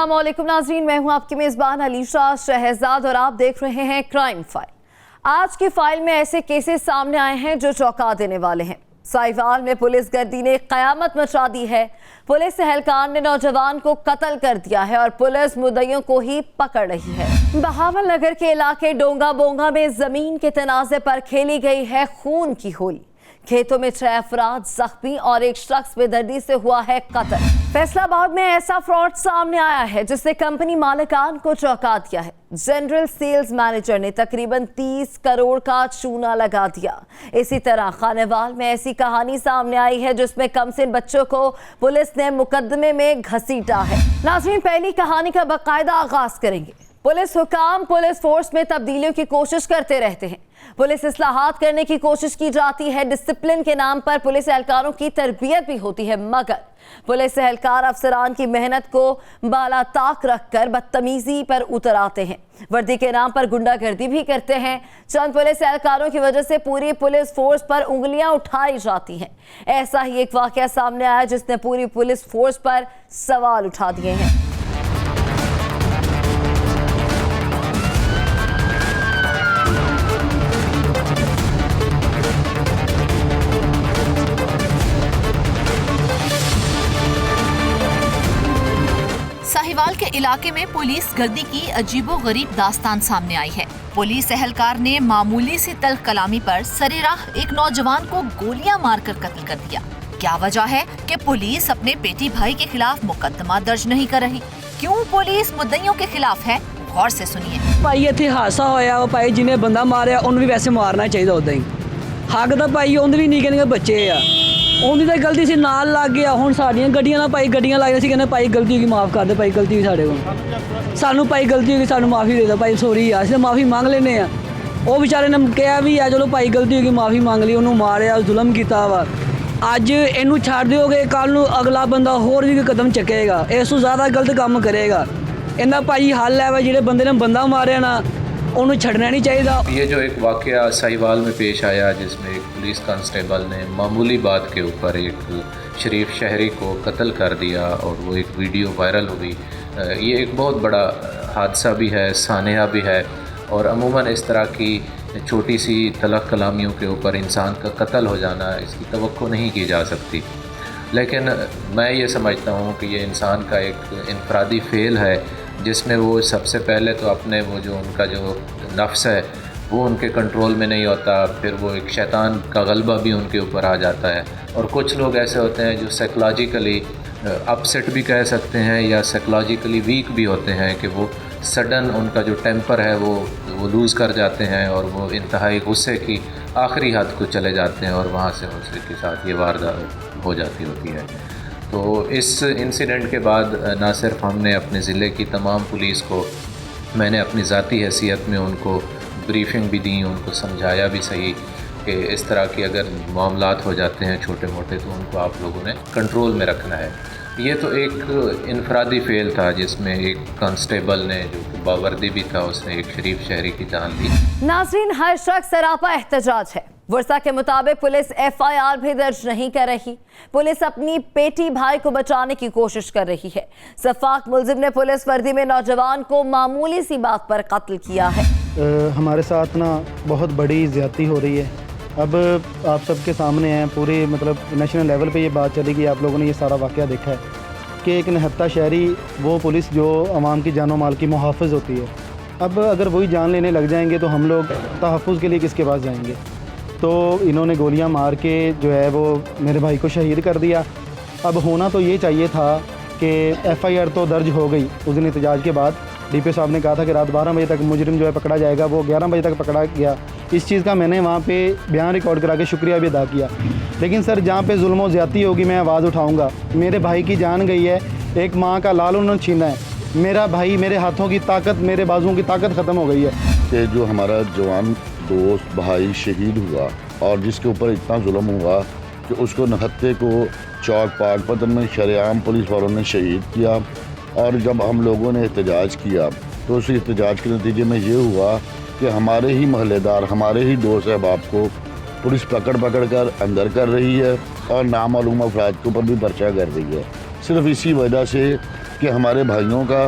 अस्सलाम वालेकुम नाज़रीन, मैं हूं आपकी मेज़बान अलीशा शहजाद और आप देख रहे हैं क्राइम फाइल। आज की फाइल में ऐसे केसेस सामने आए हैं जो चौंका देने वाले हैं। साहिवाल में पुलिस गर्दी ने कयामत मचा दी है। पुलिस एहलकार ने नौजवान को कत्ल कर दिया है और पुलिस मुद्दइयों को ही पकड़ रही है। बहावल नगर के इलाके डोंगा बोंगा में जमीन के तनाजे पर खेली गई है खून की होली। खेतों में 6 अफराद जख्मी और एक शख्स बेदर्दी से हुआ है कत्ल। फैसलाबाद में ऐसा फ्रॉड सामने आया है जिसने कंपनी मालिकान को चौंका दिया है। जनरल सेल्स मैनेजर ने तकरीबन 30 करोड़ का चूना लगा दिया। इसी तरह खानेवाल में ऐसी कहानी सामने आई है जिसमें कमसिन बच्चों को पुलिस ने मुकदमे में घसीटा है। नाज़रीन, पहली कहानी का बाकायदा आगाज करेंगे। पुलिस हुकाम पुलिस फोर्स में तब्दीलियों की कोशिश करते रहते हैं। पुलिस इस्लाहात करने की कोशिश की जाती है। डिसिप्लिन के नाम पर पुलिस एहलकारों की तरबियत भी होती है, मगर पुलिस एहलकार अफसरान की मेहनत को बाला ताक रखकर बदतमीजी पर उतर आते हैं। वर्दी के नाम पर गुंडागर्दी भी करते हैं। चंद पुलिस एहलकारों की वजह से पूरी पुलिस फोर्स पर उंगलियां उठाई जाती हैं। ऐसा ही एक वाकया सामने आया जिसने पूरी पुलिस फोर्स पर सवाल उठा दिए हैं। साहिवाल के इलाके में पुलिस गर्दी की अजीबोगरीब दास्तान सामने आई है। पुलिस एहलकार ने मामूली सी तल्ख कलामी पर सरेराह एक नौजवान को गोलियां मारकर कत्ल कर दिया। क्या वजह है कि पुलिस अपने बेटी भाई के खिलाफ मुकदमा दर्ज नहीं कर रही? क्यों पुलिस मुद्दइयों के खिलाफ है? गौर से सुनिए। भाई इत्थे हादसा होया, वो भाई जिन्हें बंदा मारिया उन्हें भी वैसे मारना चाहिए। उदा ही हक तो भाई उन्हें भी निके निके बच्चे आ, उन्हें तो गलती से नाल लग गया। हुण साडियां गड्डियां ना भाई गड्डियां लाई सी, कहने भाई गलती होगी माफ़ कर दे, भाई गलती हुई साडे कोल, सानू भाई गलती होगी सानू माफ़ी दे दो, भाई सॉरी आ, असीं माफ़ी मंग लेने आ। वो बेचारे ने कहा भी है चलो भाई गलती होगी माफ़ी मंग ली, उन्होंने मारिया जुल्म किया वा। अज इनू छड्ड दोगे, कल नूं अगला बंदा होर भी कदम चकेगा, इस तो ज़्यादा गलत काम करेगा। इन्दा भाई हल है जिहड़े बंदे ने बंदा मारिया ना उन्हें छड़ना नहीं चाहिए। ये जो एक वाकया साहिवाल में पेश आया जिसमें एक पुलिस कांस्टेबल ने मामूली बात के ऊपर एक शरीफ शहरी को कत्ल कर दिया और वो एक वीडियो वायरल हुई, ये एक बहुत बड़ा हादसा भी है, सानेहा भी है। और अमूमन इस तरह की छोटी सी तलख कलामियों के ऊपर इंसान का कत्ल हो जाना, इसकी तवक्को नहीं की जा सकती। लेकिन मैं ये समझता हूँ कि ये इंसान का एक इनफरादी फ़ेल है जिसमें वो सबसे पहले तो अपने वो जो उनका जो नफ्स है वो उनके कंट्रोल में नहीं होता, फिर वो एक शैतान का गलबा भी उनके ऊपर आ जाता है। और कुछ लोग ऐसे होते हैं जो साइकोलॉजिकली अपसेट भी कह सकते हैं या साइकोलॉजिकली वीक भी होते हैं कि वो सडन उनका जो टेम्पर है वो लूज़ कर जाते हैं और वो इंतहाई गुस्से की आखिरी हद को चले जाते हैं और वहाँ से उसके साथ ये वारदात हो जाती होती है। तो इस इंसिडेंट के बाद ना सिर्फ हमने अपने ज़िले की तमाम पुलिस को, मैंने अपनी ज़ाती हैसियत में उनको ब्रीफिंग भी दी, उनको समझाया भी सही कि इस तरह की अगर मामलात हो जाते हैं छोटे मोटे तो उनको आप लोगों ने कंट्रोल में रखना है। ये तो एक इनफरादी फ़ेल था जिसमें एक कांस्टेबल ने जो बावर्दी भी था उसने एक शरीफ शहरी की जान ली। नाज़रीन, हर शख्स सरापा एहतजाज है। वर्षा के मुताबिक पुलिस FIR भी दर्ज नहीं कर रही। पुलिस अपनी बेटी भाई को बचाने की कोशिश कर रही है। सफाक मुलजिम ने पुलिस वर्दी में नौजवान को मामूली सी बात पर कत्ल किया है। हमारे साथ ना बहुत बड़ी ज़्यादती हो रही है। अब आप सबके सामने हैं, पूरे मतलब नेशनल लेवल पे ये बात चलेगी, आप लोगों ने ये सारा वाक़या देखा है कि एक निहत्ता शहरी वो पुलिस जो आवाम की जानो माल की मुहाफ़िज़ होती है, अब अगर वही जान लेने लग जाएंगे तो हम लोग तहफ़्फ़ुज़ के लिए किसके पास जाएंगे। तो इन्होंने गोलियां मार के जो है वो मेरे भाई को शहीद कर दिया। अब होना तो ये चाहिए था कि FIR तो दर्ज हो गई उस दिन एहतजाज के बाद। DPO साहब ने कहा था कि रात 12 बजे तक मुजरिम जो है पकड़ा जाएगा, वो 11 बजे तक पकड़ा गया। इस चीज़ का मैंने वहाँ पे बयान रिकॉर्ड करा के शुक्रिया भी अदा किया। लेकिन सर जहाँ पे जुल्म व ज़्यादती होगी मैं आवाज़ उठाऊँगा। मेरे भाई की जान गई है, एक माँ का लाल उन्होंने छीना है। मेरा भाई, मेरे हाथों की ताकत, मेरे बाजुओं की ताकत ख़त्म हो गई है। कि जो हमारा जवान दोस्त भाई शहीद हुआ और जिसके ऊपर इतना जुल्म हुआ कि उसको निहत्ते को चौक पाक पतन में शरेआम पुलिस वालों ने शहीद किया। और जब हम लोगों ने एहतजाज किया तो उस एहतजाज के नतीजे में ये हुआ कि हमारे ही महल्लेदार, हमारे ही दोस्त अहबाब को पुलिस पकड़ कर अंदर कर रही है और नामालूम अफराद के ऊपर भी पर्चा कर रही है। सिर्फ इसी वजह से कि हमारे भाइयों का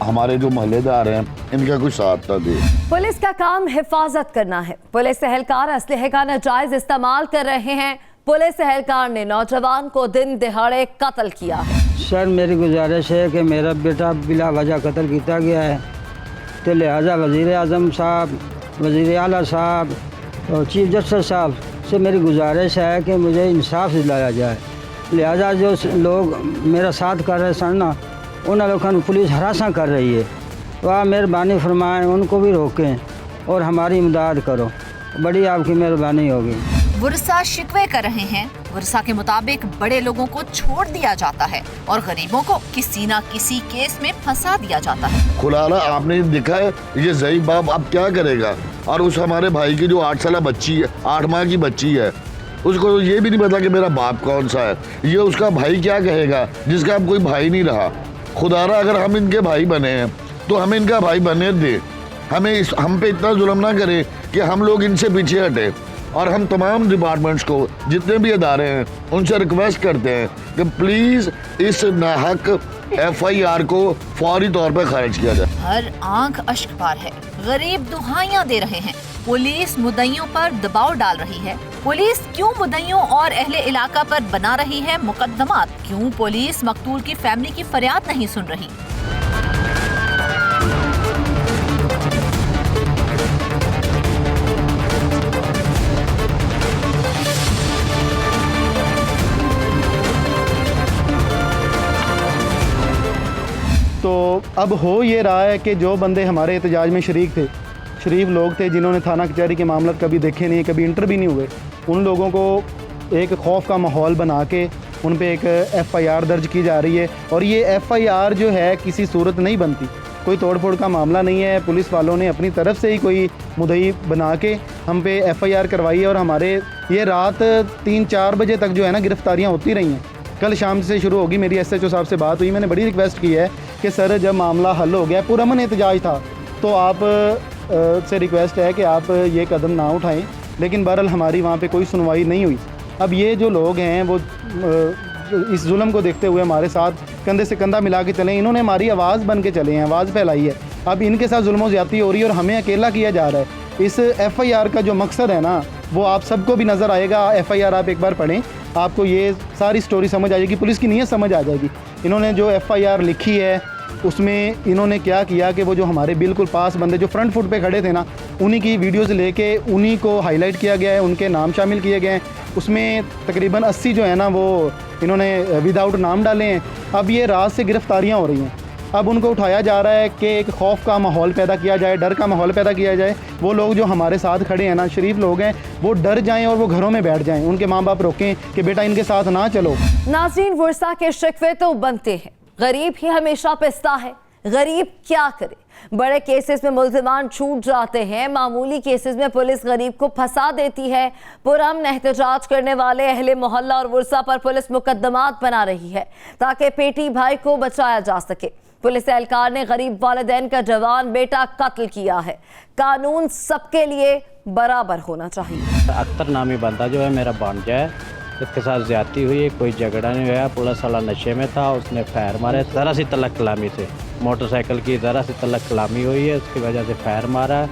हमारे जो मोहल्लेदार हैं इनका कुछ साथ ना दे। पुलिस का काम हिफाजत करना है। पुलिस एहलकार असलहे का नाजायज इस्तेमाल कर रहे हैं। पुलिस एहलकार ने नौजवान को दिन दिहाड़े कत्ल किया है। सर मेरी गुजारिश है कि मेरा बेटा बिला वजह कत्ल किया गया है, तो लिहाजा वज़ीर आज़म साहब, वज़ीर आला साहब और चीफ जस्टिस साहब से मेरी गुजारिश है कि मुझे इंसाफ दिलाया जाए। लिहाजा जो लोग मेरा साथ कर रहे सन ना, उन लोगों को पुलिस हरासा कर रही है, वह मेहरबानी फरमाएं, उनको भी रोकें और हमारी इमदाद करो, बड़ी आपकी मेहरबानी होगी। वर्षा शिकवे कर रहे हैं। वर्षा के मुताबिक बड़े लोगों को छोड़ दिया जाता है और गरीबों को किसी न किसी केस में फंसा दिया जाता है। खुलाना आपने देखा है, ये ज़ईफ़ बाप अब क्या करेगा। और उस हमारे भाई की जो 8 साल बच्ची है, 8 माह की बच्ची है, उसको ये भी नहीं पता कि मेरा बाप कौन सा है। ये उसका भाई क्या कहेगा जिसका अब कोई भाई नहीं रहा। खुदारा अगर हम इनके भाई बने हैं तो हमें इनका भाई बने दे। हम पे इतना जुल्म ना करे कि हम लोग इनसे पीछे हटे। और हम तमाम डिपार्टमेंट्स को, जितने भी इदारे हैं, उनसे रिक्वेस्ट करते हैं कि प्लीज़ इस नाहक FIR को फौरी तौर पर खारिज किया जाए। हर आंख अश्कबार है। गरीब दुहाइयां दे रहे हैं। पुलिस मुद्दइयों पर दबाव डाल रही है। पुलिस क्यों मुद्दइयों और अहले इलाका पर बना रही है मुकदमात? क्यों पुलिस मकतूल की फैमिली की फरियाद नहीं सुन रही? तो अब हो ये रहा है कि जो बंदे हमारे एहतजाज में शरीक थे, शरीफ लोग थे, जिन्होंने थाना कचहरी के मामला कभी देखे नहीं, कभी इंटर भी नहीं हुए, उन लोगों को एक खौफ का माहौल बना के उन पे एक FIR दर्ज की जा रही है। और ये FIR जो है किसी सूरत नहीं बनती, कोई तोड़ फोड़ का मामला नहीं है। पुलिस वालों ने अपनी तरफ से ही कोई मुद्दई बना के हम पे FIR करवाई है। और हमारे ये रात 3-4 बजे तक जो है ना गिरफ्तारियाँ होती रही हैं। कल शाम से शुरू होगी। मेरी SHO साहब से बात हुई, मैंने बड़ी रिक्वेस्ट की है कि सर जब मामला हल हो गया, पुरअमन एहतजाज था, तो आप से रिक्वेस्ट है कि आप ये कदम ना उठाएं। लेकिन बहरहाल हमारी वहाँ पे कोई सुनवाई नहीं हुई। अब ये जो लोग हैं वो इस जुल्म को देखते हुए हमारे साथ कंधे से कंधा मिला के चले। इन्होंने हमारी आवाज़ बन के चले हैं, आवाज़ फैलाई है। अब इनके साथ जुल्म ज़्यादती हो रही है और हमें अकेला किया जा रहा है। इस FIR का जो मकसद है ना, वो आप सबको भी नज़र आएगा। FIR आप एक बार पढ़ें, आपको ये सारी स्टोरी समझ आ जाएगी, पुलिस की नीयत समझ आ जाएगी। इन्होंने जो FIR लिखी है उसमें इन्होंने क्या किया कि वो जो हमारे बिल्कुल पास बंदे जो फ्रंट फुट पे खड़े थे ना, उन्हीं की वीडियोस लेके उन्हीं को हाईलाइट किया गया है, उनके नाम शामिल किए गए हैं। उसमें तकरीबन 80 जो है ना वो इन्होंने विदाउट नाम डाले हैं। अब ये रात से गिरफ्तारियाँ हो रही हैं। अब उनको उठाया जा रहा है कि एक खौफ का माहौल पैदा किया जाए, डर का माहौल पैदा किया जाए। वो लोग जो हमारे साथ खड़े हैं ना, शरीफ लोग हैं, वो डर जाएं और वो घरों में बैठ जाएं। उनके माँ बाप रोकें कि बेटा इनके साथ ना चलो। नाज़रीन, वर्षा के शिकवे तो बनते हैं, गरीब ही हमेशा पिसता है। गरीब क्या करे? बड़े केसेस में मुल्जिमान छूट जाते हैं, मामूली केसेस में पुलिस गरीब को फंसा देती है। पुरअमन एहतजाज करने वाले अहले मोहल्ला और वर्षा पर पुलिस मुकदमात बना रही है ताकि पेटी भाई को बचाया जा सके। पुलिस एहलकार ने गरीब वालिदैन का जवान बेटा कत्ल किया है। कानून सबके लिए बराबर होना चाहिए। अख्तर नामी बंदा जो है मेरा भांजा है, इसके साथ ज्यादती हुई है, कोई झगड़ा नहीं हुआ। पुलिस वाला नशे में था, उसने फायर मारे ज़रा सी तलक कलामी से, मोटरसाइकिल की ज़रा सी तलक कलामी हुई है, उसकी वजह से फायर मारा।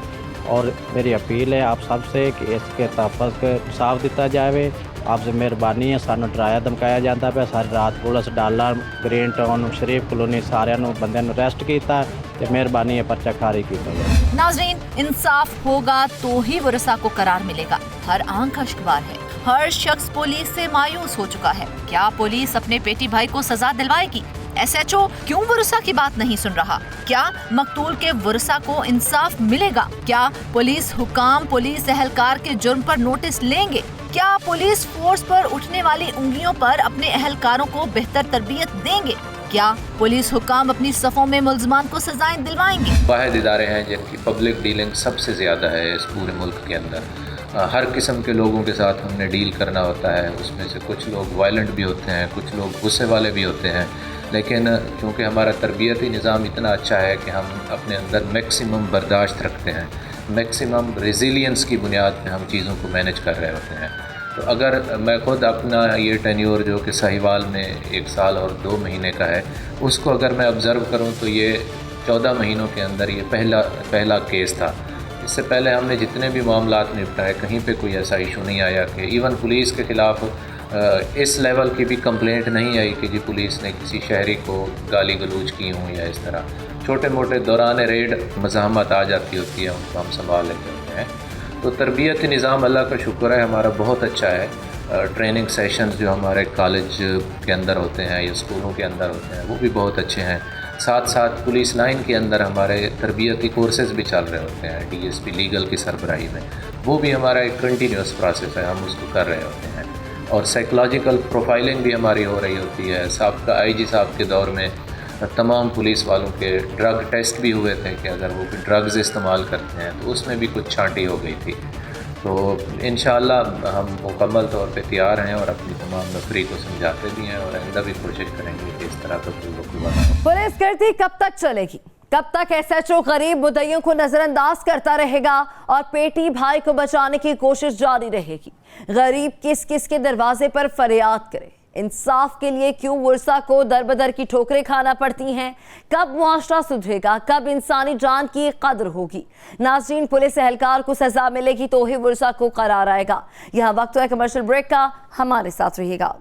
और मेरी अपील है आप सबसे कि इसके तहफ़्फ़ुज़ साफ दिता जाए। आपसे मेहरबानी है, सानू डराया धमकाया जाता पे। सारी रात पुलिस डाला ग्रीन टाउन शरीफ कॉलोनी सारे बंदे अरेस्ट किया, तो मेहरबानी है पर्चा खारिज किया जाए। नाज़रीन, इंसाफ होगा तो ही वर्षा को करार मिलेगा। हर आंख अश्कबार है, हर शख्स पुलिस से मायूस हो चुका है। क्या पुलिस अपने पेटी भाई को सजा दिलवाएगी? SHO क्यों वर्षा की बात नहीं सुन रहा? क्या मकतूल के वर्षा को इंसाफ मिलेगा? क्या पुलिस हुकाम पुलिस एहलकार के जुर्म पर नोटिस लेंगे? क्या पुलिस फोर्स पर उठने वाली उंगलियों पर अपने एहलकारों को बेहतर तरबियत देंगे? क्या पुलिस हुकाम अपनी सफ़ों में मुल्ज़िमान को सजाएं दिलवाएंगे? वाहिद इदारे हैं जिनकी पब्लिक डीलिंग सबसे ज़्यादा है इस पूरे मुल्क के अंदर। हर किस्म के लोगों के साथ हमने डील करना होता है। उसमें से कुछ लोग वायलेंट भी होते हैं, कुछ लोग गुस्से वाले भी होते हैं। लेकिन क्योंकि हमारा तरबियती निज़ाम इतना अच्छा है कि हम अपने अंदर मैक्सिमम बर्दाश्त रखते हैं, मैक्सिमम रेजिलियंस की बुनियाद पे हम चीज़ों को मैनेज कर रहे होते हैं। तो अगर मैं खुद अपना ये टेन्योर जो कि साहिवाल में 1 साल और 2 महीने का है, उसको अगर मैं ऑब्ज़र्व करूँ तो ये 14 महीनों के अंदर ये पहला केस था। इससे पहले हमने जितने भी मामलात निपटाए, कहीं पे कोई ऐसा इशू नहीं आया कि इवन पुलिस के ख़िलाफ़ इस लेवल की भी कंप्लेंट नहीं आई कि जी पुलिस ने किसी शहरी को गाली गलौज की हों या इस तरह। छोटे मोटे दौरान रेड मज़ाहमत आ जाती होती है, उनको हम संभाल लेते होते हैं। तो तरबियती निज़ाम अल्लाह का शुक्र है हमारा बहुत अच्छा है। ट्रेनिंग सेशंस जो हमारे कॉलेज के अंदर होते हैं या स्कूलों के अंदर होते हैं वो भी बहुत अच्छे हैं। साथ साथ पुलिस लाइन के अंदर हमारे तरबियती कोर्सेज़ भी चल रहे होते हैं DSP लीगल की सरबराही में, वो भी हमारा एक कंटिन्यूस प्रोसेस है, हम उसको कर रहे होते हैं। और साइकोलॉजिकल प्रोफाइलिंग भी हमारी हो रही होती है। साहब IG साहब के दौर में तमाम पुलिस वालों के ड्रग टेस्ट भी हुए थे कि अगर वो ड्रग्स इस्तेमाल करते हैं तो उसमें भी कुछ छांटी हो गई थी। तो इंशाअल्लाह हम मुकम्मल तौर पे तैयार हैं और अपनी तमाम नफरी को समझाते भी हैं और आइंदा भी कोशिश करेंगे कि इस तरह का कोई वक़्त ना हो। पुलिस गिरती कब तक चलेगी? कब तक SHO गरीब मुद्दइयों को नजरअंदाज करता रहेगा और पेटी भाई को बचाने की कोशिश जारी रहेगी? गरीब किस किस के दरवाजे पर फरियाद करे? इंसाफ के लिए क्यों वर्षा को दर बदर की ठोकरें खाना पड़ती हैं? कब मुआशरा सुधरेगा? कब इंसानी जान की कदर होगी? नाज़रीन, पुलिस एहलकार को सजा मिलेगी तो ही वर्षा को करार आएगा। यह वक्त है कमर्शियल ब्रेक का, हमारे साथ रहिएगा।